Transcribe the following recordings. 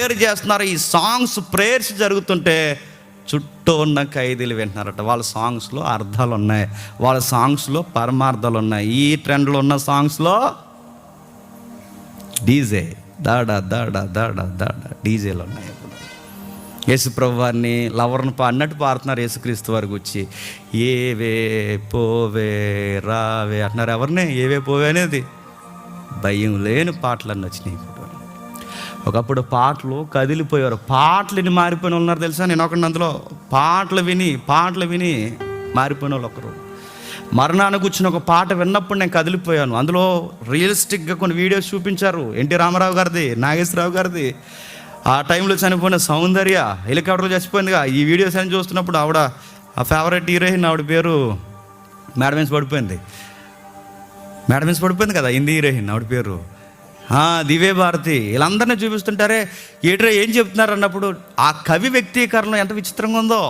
Prayer చేస్తున్నారు. ఈ songs prayers జరుగుతుంటే చుట్టూ ఉన్న ఖైదీలు వింటున్నారట. వాళ్ళ సాంగ్స్లో అర్థాలు ఉన్నాయి, వాళ్ళ సాంగ్స్లో పరమార్థాలు ఉన్నాయి. ఈ ట్రెండ్లో ఉన్న సాంగ్స్లో డీజే దాడా దాడా దాడా దాడా డీజేలు ఉన్నాయి. యేసుప్రభు వారిని లవర్ను పాడినట్టు పాడుతున్నారు. యేసుక్రీస్తు వారికి వచ్చి ఏవే పోవే రావే అంటున్నారు. ఎవరిని ఏవే పోవే అనేది భయం లేని పాటలన్నీ వచ్చినాయి. ఒకప్పుడు పాటలు కదిలిపోయారు, పాటలని మారిపోయిన ఉన్నారు తెలుసా. నేను ఒకటి అందులో పాటలు విని మారిపోయిన వాళ్ళు ఒకరు. మరణానికి వచ్చిన ఒక పాట విన్నప్పుడు నేను కదిలిపోయాను. అందులో రియలిస్టిక్గా కొన్ని వీడియోస్ చూపించారు. ఎన్టీ రామారావు గారిది, నాగేశ్వరరావు గారిది. ఆ టైంలో చనిపోయిన సౌందర్య హెలికాప్టర్లో చచ్చిపోయిందిగా. ఈ వీడియోస్ అని చూస్తున్నప్పుడు ఆవిడ ఆ ఫేవరెట్ హీరోయిన్, ఆవిడ పేరు మేడమెన్స్ పడిపోయింది కదా, హిందీ హీరోయిన్, ఆవిడ పేరు దివ్య భారతి. వీళ్ళందరినీ చూపిస్తుంటారే ఏట్రా ఏం చెప్తున్నారు అన్నప్పుడు ఆ కవి వ్యక్తీకరణ ఎంత విచిత్రంగా ఉందో.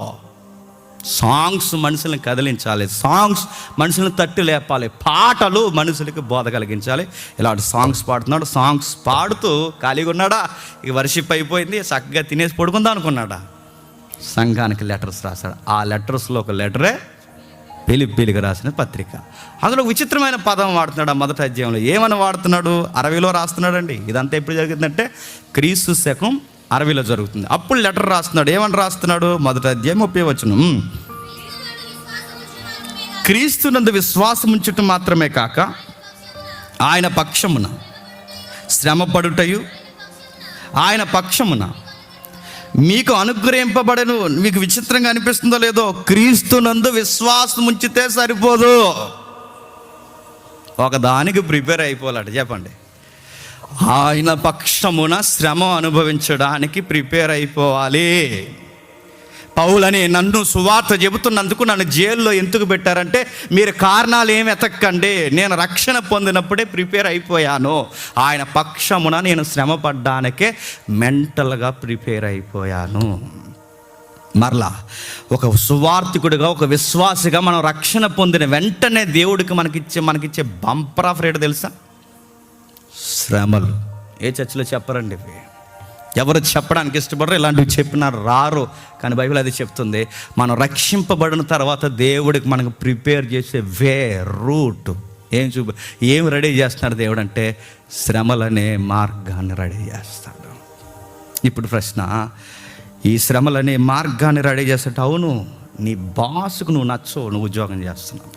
సాంగ్స్ మనుషుల్ని కదిలించాలి, సాంగ్స్ మనుషులను తట్టి లేపాలి, పాటలు మనుషులకి బోధ కలిగించాలి. ఇలాంటి సాంగ్స్ పాడుతున్నాడు. సాంగ్స్ పాడుతూ ఖాళీగా ఉన్నాడా, ఇక వర్షిప్ అయిపోయింది, చక్కగా తినేసి పడుకుందాం అనుకున్నాడా, సంఘానికి లెటర్స్ రాశాడు. ఆ లెటర్స్లో ఒక లెటరే పిలిపిలికి రాసిన పత్రిక. అందులో విచిత్రమైన పదం వాడుతున్నాడు. ఆ మొదటి అధ్యాయంలో ఏమని వాడుతున్నాడు? 60లో రాస్తున్నాడండి. ఇదంతా ఎప్పుడు జరిగిందంటే క్రీస్తు శకం 60లో జరుగుతుంది. అప్పుడు లెటర్ రాస్తున్నాడు. ఏమని రాస్తున్నాడు? మొదటి అధ్యాయం 30వ వచనం, క్రీస్తునందు విశ్వాసం ఉంచటం మాత్రమే కాక ఆయన పక్షమున శ్రమపడుటయు ఆయన పక్షమున మీకు అనుగ్రహింపబడను. మీకు విచిత్రంగా అనిపిస్తుందో లేదో, క్రీస్తునందు విశ్వాసం ఉంచితే సరిపోదు, ఒకదానికి ప్రిపేర్ అయిపోవాలట. చెప్పండి, ఆయన పక్షమున శ్రమ అనుభవించడానికి ప్రిపేర్ అయిపోవాలి. పౌలని నన్ను సువార్త చెబుతున్నందుకు నన్ను జైల్లో ఎందుకు పెట్టారంటే, మీరు కారణాలు ఏమి ఎతక్కండి, నేను రక్షణ పొందినప్పుడే ప్రిపేర్ అయిపోయాను. ఆయన పక్షమున నేను శ్రమ పడ్డానికే మెంటల్గా ప్రిపేర్ అయిపోయాను. మరలా ఒక సువార్థికుడిగా, ఒక విశ్వాసిగా మనం రక్షణ పొందిన వెంటనే దేవుడికి మనకిచ్చే బంపర్ ఆఫర్ ఏంటో తెలుసా? శ్రమలు. ఏ చర్చిలో చెప్పరండి ఇవి, ఎవరు చెప్పడానికి ఇష్టపడరు, ఇలాంటివి చెప్పినా రారు. కానీ బైబిల్ అది చెప్తుంది, మనం రక్షింపబడిన తర్వాత దేవుడికి మనకు ప్రిపేర్ చేసే రూట్ ఏం రెడీ చేస్తున్నాడు దేవుడు అంటే, శ్రమలనే మార్గాన్ని రెడీ చేస్తాడు. ఇప్పుడు ప్రశ్న, ఈ శ్రమలనే మార్గాన్ని రెడీ చేస్తాడు. అవును, నీ బాసుకు నువ్వు నచ్చవు, నువ్వు ఉద్యోగం చేస్తున్నావు,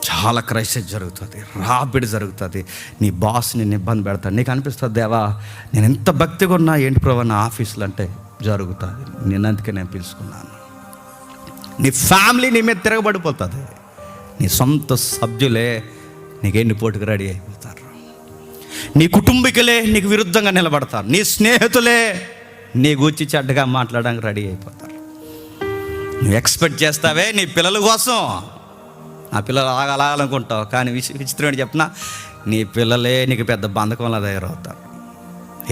చాలా క్రైసిస్ జరుగుతుంది, రాపిడి జరుగుతుంది, నీ బాస్ నిన్ను ఇబ్బంది పెడతాడు. నీకు అనిపిస్తుంది, దేవా నేను ఎంత భక్తిగా ఉన్నా ఏంటి ప్రభు నా ఆఫీసులో అంటే జరుగుతుంది. నేను అందుకే నేను పిలుచుకున్నాను. నీ ఫ్యామిలీ నీ మీద తిరగబడిపోతుంది, నీ సొంత సభ్యులే నీకు ఎండిపోటుకు రెడీ అయిపోతారు, నీ కుటుంబీకులే నీకు విరుద్ధంగా నిలబడతారు, నీ స్నేహితులే నీ గూర్చి చెడ్డగా మాట్లాడడానికి రెడీ అయిపోతారు. నువ్వు ఎక్స్పెక్ట్ చేస్తావే నీ పిల్లల కోసం, ఆ పిల్లలు అలాగాలనుకుంటావు, కానీ విచిత్రం ఏంటి చెప్పినా, నీ పిల్లలే నీకు పెద్ద బంధకంలా తయారవుతారు.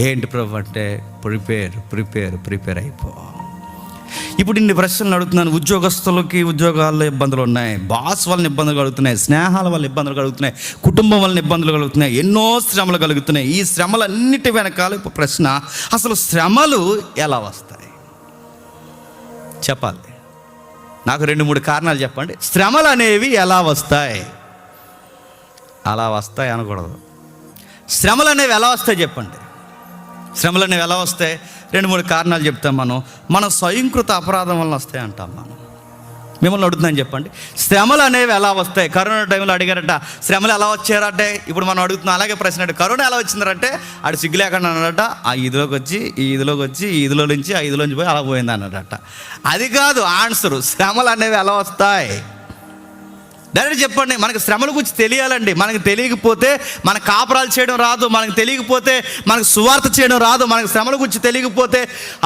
ఏంటి ప్రభు అంటే, ప్రిపేర్ అయిపో. ఇప్పుడు ఇన్ని ప్రశ్నలు అడుగుతున్నాను. ఉద్యోగస్తులకి ఉద్యోగాల్లో ఇబ్బందులు ఉన్నాయి, బాస్ వలన ఇబ్బందులు కలుగుతున్నాయి, స్నేహాల వల్ల ఇబ్బందులు కలుగుతున్నాయి, కుటుంబం వలన ఇబ్బందులు కలుగుతున్నాయి, ఎన్నో శ్రమలు కలుగుతున్నాయి. ఈ శ్రమలన్నిటి వెనకాల ఇప్పుడు ప్రశ్న, అసలు శ్రమలు ఎలా వస్తాయి చెప్పాలి. నాకు 2-3 కారణాలు చెప్పండి. శ్రమలు అనేవి ఎలా వస్తాయి? అలా వస్తాయి అనకూడదు. శ్రమలు అనేవి ఎలా వస్తాయి చెప్పండి. శ్రమలు అనేవి ఎలా వస్తాయి? 2-3 కారణాలు చెప్తాం. మన స్వయంకృత అపరాధం వలన వస్తాయి అంటాం. మిమ్మల్ని అడుగుతున్నాను చెప్పండి, శ్రమలు అనేవి ఎలా వస్తాయి? కరోనా టైంలో అడిగారట, శ్రమలు ఎలా వచ్చారంటే, ఇప్పుడు మనం అడుగుతున్నాం అలాగే ప్రశ్న, కరోనా ఎలా వచ్చిందంటే ఆడు సిగ్గు లేకుండా అన్నాడట, ఆ ఇదిలోకి వచ్చి ఈ ఇదిలో నుంచి ఆ ఇదిలోంచి పోయి అలా పోయింది అన్నాడట. అది కాదు ఆన్సరు. శ్రమలు అనేవి ఎలా వస్తాయి డైరెక్ట్ చెప్పండి. మనకు శ్రమల గురించి తెలియాలండి. మనకు తెలియకపోతే మన కాపురాలు చేయడం రాదు, మనకు తెలియకపోతే మనకు సువార్త చేయడం రాదు, మనకు శ్రమల గురించి తెలియకపోతే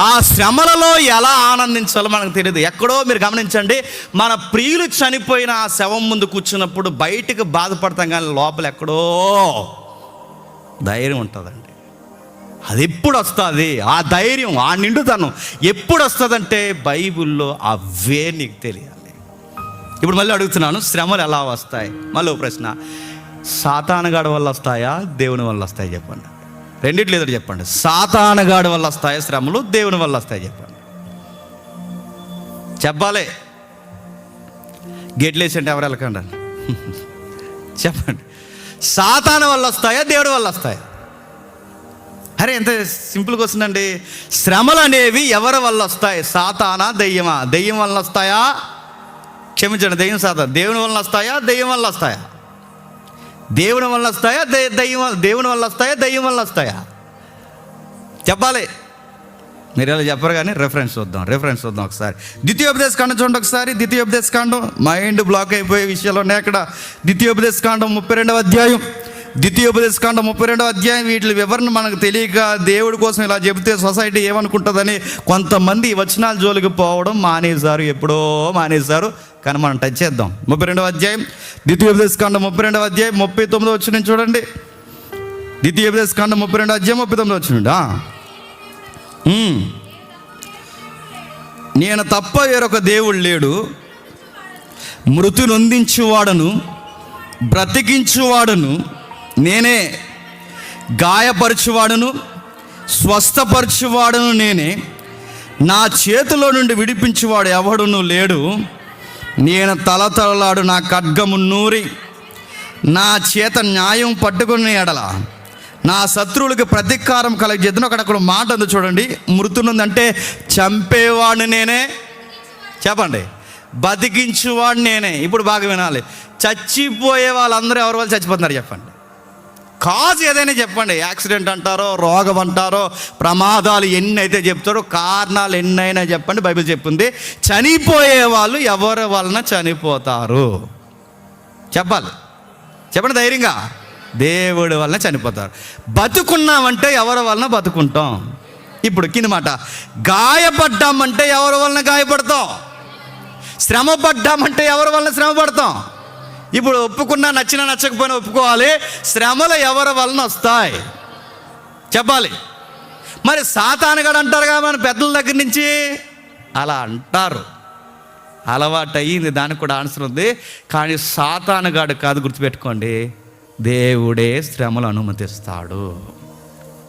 ఆ శ్రమలలో ఎలా ఆనందించాలో మనకు తెలియదు. ఎక్కడో మీరు గమనించండి, మన ప్రియులు చనిపోయిన ఆ శవం ముందు కూర్చున్నప్పుడు బయటకు బాధపడతాం, కానీ లోపల ఎక్కడో ధైర్యం ఉంటుందండి. అది ఎప్పుడు వస్తుంది? ఆ ధైర్యం, ఆ నిండుతనం ఎప్పుడు వస్తుందంటే, బైబిల్లో అవే నీకు తెలియాలి. ఇప్పుడు మళ్ళీ అడుగుతున్నాను, శ్రమలు ఎలా వస్తాయి? మళ్ళీ ప్రశ్న, సాతానుగాడి వల్ల వస్తాయా, దేవుని వల్ల వస్తాయి చెప్పండి. రెండిట్లు ఎదురు చెప్పండి. సాతానుగాడి వల్ల వస్తాయి శ్రమలు, దేవుని వల్ల వస్తాయి చెప్పండి. చెప్పాలి. గేట్లు వేసి అంటే ఎవరు వెళ్ళకండి చెప్పండి. సాతాను వల్ల వస్తాయా, దేవుడి వల్ల వస్తాయా? అరే ఎంత సింపుల్గా వస్తుందండి. శ్రమలు అనేవి ఎవరి వల్ల వస్తాయి? సాతానా, దెయ్యమా? దెయ్యం వల్ల వస్తాయా? క్షమించండి, దెయ్యం సాతాను. దేవుని వల్ల వస్తాయా, దెయ్యం వల్ల వస్తాయా? దేవుని వల్ల వస్తాయా, దేవుని వల్ల వస్తాయా, దెయ్యం వల్ల వస్తాయా? చెప్పాలి. మీరు ఎలా చెప్పరు కానీ రెఫరెన్స్ చూద్దాం ఒకసారి. ద్వితీయోపదేశకాండం చూడండి ఒకసారి. ద్వితీయోపదేశకాండం మైండ్ బ్లాక్ అయిపోయే విషయాలు ఉన్నాయి అక్కడ. ద్వితీయోపదేశకాండం 32వ అధ్యాయం. ద్వితీయోపదేశకాండం 32వ అధ్యాయం. వీటి వివరణ మనకు తెలియక దేవుడి కోసం ఇలా చెబితే సొసైటీ ఏమనుకుంటుందని కొంతమంది ఈ వచనాల జోలికి పోవడం మానేశారు, ఎప్పుడో మానేశారు. కానీ మనం టచ్ చేద్దాం. 32వ అధ్యాయం, ద్వితీయోపదేశకాండం 32వ అధ్యాయం 39వ వచనం చూడండి. ద్వితీయోపదేశకాండం 32వ అధ్యాయం 39వ వచనం. నేను తప్ప వేరొక దేవుడు లేడు, మృతి నొందించువాడను బ్రతికించువాడను నేనే, గాయపరచువాడను స్వస్థపరచువాడను నేనే, నా చేతిలో నుండి విడిపించువాడు ఎవడును లేడు. నేను తలతలలాడు నా ఖడ్గము నూరి నా చేత న్యాయం పట్టుకుని ఎడల నా శత్రువులకి ప్రతీకారం కలగజేద్దును. అక్కడ మాట ఉంది చూడండి. మృతునుందంటే చంపేవాడిని నేనే, చెప్పండి, బతికించువాడు నేనే. ఇప్పుడు బాగా వినాలి. చచ్చిపోయే వాళ్ళందరూ ఎవరి వాళ్ళు చచ్చిపోతున్నారు చెప్పండి? కాజ్ ఏదైనా చెప్పండి. యాక్సిడెంట్ అంటారో, రోగం అంటారో, ప్రమాదాలు ఎన్ని అయితే చెప్తారో, కారణాలు ఎన్నైనా చెప్పండి. బైబిల్ చెప్పింది చనిపోయే వాళ్ళు ఎవరి వలన చనిపోతారు చెప్పాలి. చెప్పండి ధైర్యంగా. దేవుడి వలన చనిపోతారు. బతుకున్నామంటే ఎవరి వలన బతుకుంటాం. ఇప్పుడు కింద మాట, గాయపడ్డామంటే ఎవరి వలన గాయపడతాం? శ్రమ పడ్డామంటే ఎవరి వలన శ్రమ పడతాం? ఇప్పుడు ఒప్పుకున్నా నచ్చినా నచ్చకపోయినా ఒప్పుకోవాలి. శ్రమలు ఎవరి వలన వస్తాయి చెప్పాలి. మరి సాతానుగాడు అంటారు కదా మన పెద్దల దగ్గర నుంచి, అలా అంటారు, అలవాటు అయ్యింది. దానికి కూడా ఆన్సర్ ఉంది. కానీ సాతానుగాడు కాదు, గుర్తుపెట్టుకోండి, దేవుడే శ్రమలు అనుమతిస్తాడు.